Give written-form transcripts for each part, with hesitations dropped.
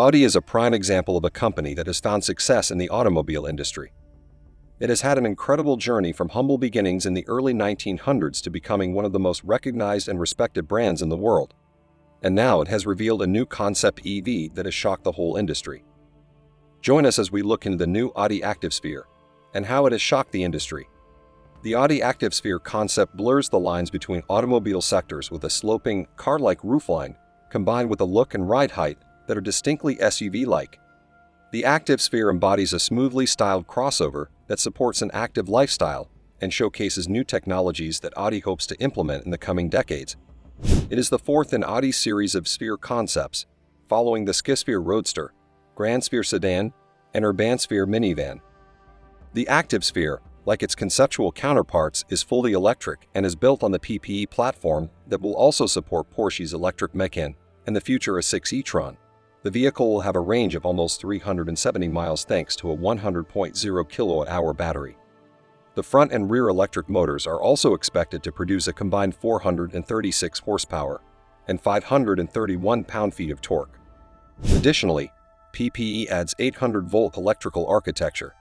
Audi is a prime example of a company that has found success in the automobile industry. It has had an incredible journey from humble beginnings in the early 1900s to becoming one of the most recognized and respected brands in the world. And now it has revealed a new concept EV that has shocked the whole industry. Join us as we look into the new Audi Activsphere and how it has shocked the industry. The Audi Activsphere concept blurs the lines between automobile sectors with a sloping, car-like roofline combined with a look and ride height that are distinctly SUV-like. The Activsphere embodies a smoothly styled crossover that supports an active lifestyle and showcases new technologies that Audi hopes to implement in the coming decades. It is the fourth in Audi's series of Sphere concepts, following the Skisphere Roadster, Grand Sphere Sedan, and Urbansphere minivan. The Activsphere, like its conceptual counterparts, is fully electric and is built on the PPE platform that will also support Porsche's electric Macan and the future A6 e-tron. The vehicle will have a range of almost 370 miles thanks to a 100.0 kilowatt-hour battery. The front and rear electric motors are also expected to produce a combined 436 horsepower and 531 pound-feet of torque. Additionally, PPE adds 800-volt electrical architecture,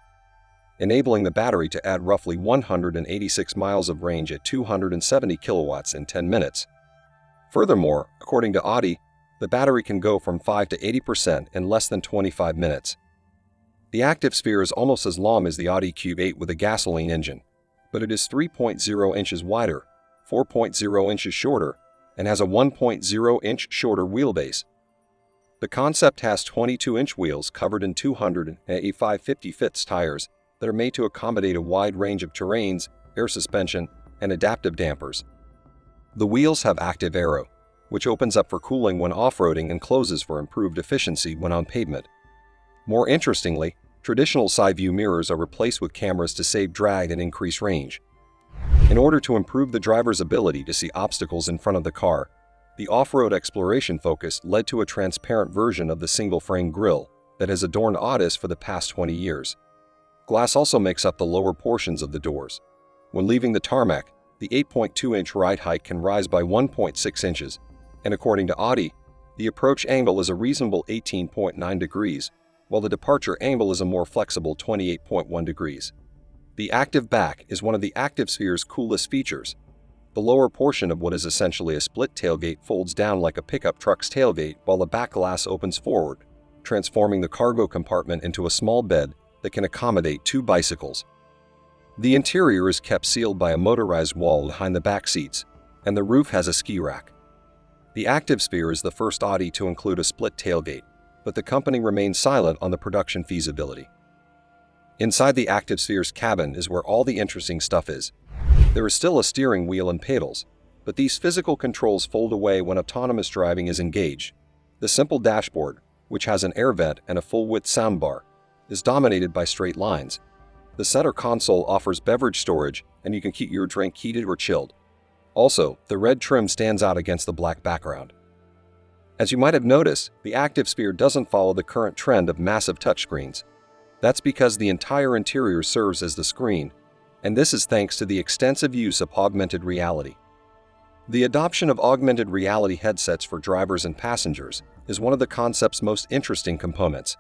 enabling the battery to add roughly 186 miles of range at 270 kilowatts in 10 minutes. Furthermore, according to Audi, the battery can go from 5 to 80% in less than 25 minutes. The Activsphere is almost as long as the Audi Q8 with a gasoline engine, but it is 3.0 inches wider, 4.0 inches shorter, and has a 1.0-inch shorter wheelbase. The concept has 22-inch wheels covered in 285/50 fits tires that are made to accommodate a wide range of terrains, air suspension, and adaptive dampers. The wheels have active aero, which opens up for cooling when off-roading and closes for improved efficiency when on pavement. More interestingly, traditional side-view mirrors are replaced with cameras to save drag and increase range. In order to improve the driver's ability to see obstacles in front of the car, the off-road exploration focus led to a transparent version of the single-frame grille that has adorned Audis for the past 20 years. Glass also makes up the lower portions of the doors. When leaving the tarmac, the 8.2-inch ride height can rise by 1.6 inches, and according to Audi, the approach angle is a reasonable 18.9 degrees, while the departure angle is a more flexible 28.1 degrees. The active back is one of the Activsphere's coolest features. The lower portion of what is essentially a split tailgate folds down like a pickup truck's tailgate while the back glass opens forward, transforming the cargo compartment into a small bed that can accommodate 2 bicycles. The interior is kept sealed by a motorized wall behind the back seats, and the roof has a ski rack. The Activsphere is the first Audi to include a split tailgate, but the company remains silent on the production feasibility. Inside the Activsphere's cabin is where all the interesting stuff is. There is still a steering wheel and pedals, but these physical controls fold away when autonomous driving is engaged. The simple dashboard, which has an air vent and a full-width soundbar, is dominated by straight lines. The center console offers beverage storage, and you can keep your drink heated or chilled. Also, the red trim stands out against the black background. As you might have noticed, the Activsphere doesn't follow the current trend of massive touchscreens. That's because the entire interior serves as the screen, and this is thanks to the extensive use of augmented reality. The adoption of augmented reality headsets for drivers and passengers is one of the concept's most interesting components.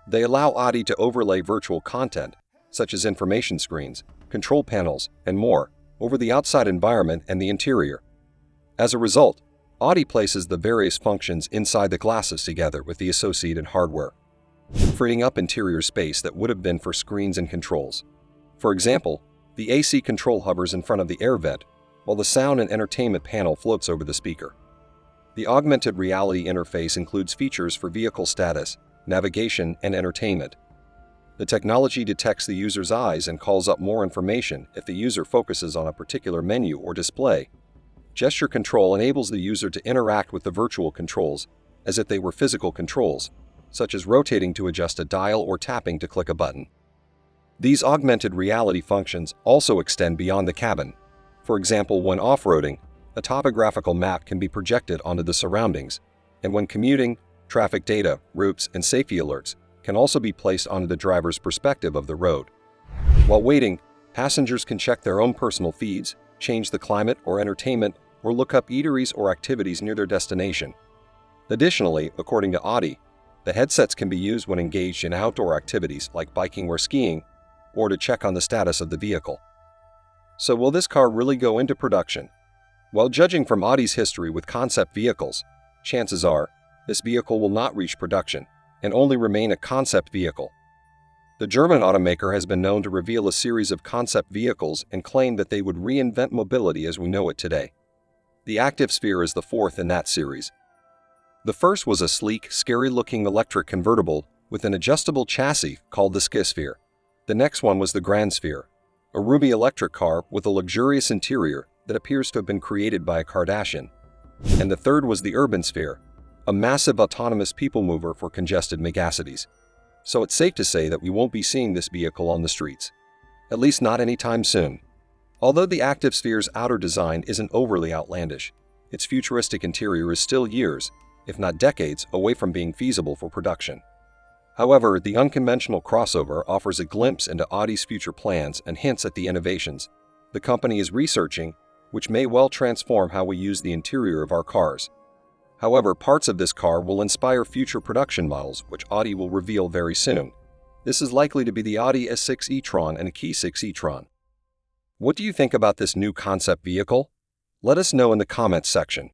They allow Audi to overlay virtual content, such as information screens, control panels, and more, over the outside environment and the interior. As a result, Audi places the various functions inside the glasses together with the associated hardware, freeing up interior space that would have been for screens and controls. For example, the AC control hovers in front of the air vent, while the sound and entertainment panel floats over the speaker. The augmented reality interface includes features for vehicle status, navigation, and entertainment. The technology detects the user's eyes and calls up more information if the user focuses on a particular menu or display. Gesture control enables the user to interact with the virtual controls as if they were physical controls, such as rotating to adjust a dial or tapping to click a button. These augmented reality functions also extend beyond the cabin. For example, when off-roading, a topographical map can be projected onto the surroundings, and when commuting, traffic data, routes, and safety alerts can also be placed onto the driver's perspective of the road. While waiting, passengers can check their own personal feeds, change the climate or entertainment, or look up eateries or activities near their destination. Additionally, according to Audi, The headsets can be used when engaged in outdoor activities like biking or skiing, or to check on the status of the vehicle. So will this car really go into production? Well, judging from Audi's history with concept vehicles, chances are this vehicle will not reach production and only remain a concept vehicle. The German automaker has been known to reveal a series of concept vehicles and claim that they would reinvent mobility as we know it today. The Activsphere is the fourth in that series. The first was a sleek, scary-looking electric convertible with an adjustable chassis called the Skisphere. The next one was the Grandsphere, a roomy electric car with a luxurious interior that appears to have been created by a Kardashian. And the third was the Urban Sphere, a massive autonomous people mover for congested megacities. So it's safe to say that we won't be seeing this vehicle on the streets, at least not anytime soon. Although the Activsphere's outer design isn't overly outlandish, its futuristic interior is still years, if not decades, away from being feasible for production. However, the unconventional crossover offers a glimpse into Audi's future plans and hints at the innovations the company is researching, which may well transform how we use the interior of our cars. However, parts of this car will inspire future production models, which Audi will reveal very soon. This is likely to be the Audi S6 e-tron and a Q6 e-tron. What do you think about this new concept vehicle? Let us know in the comments section.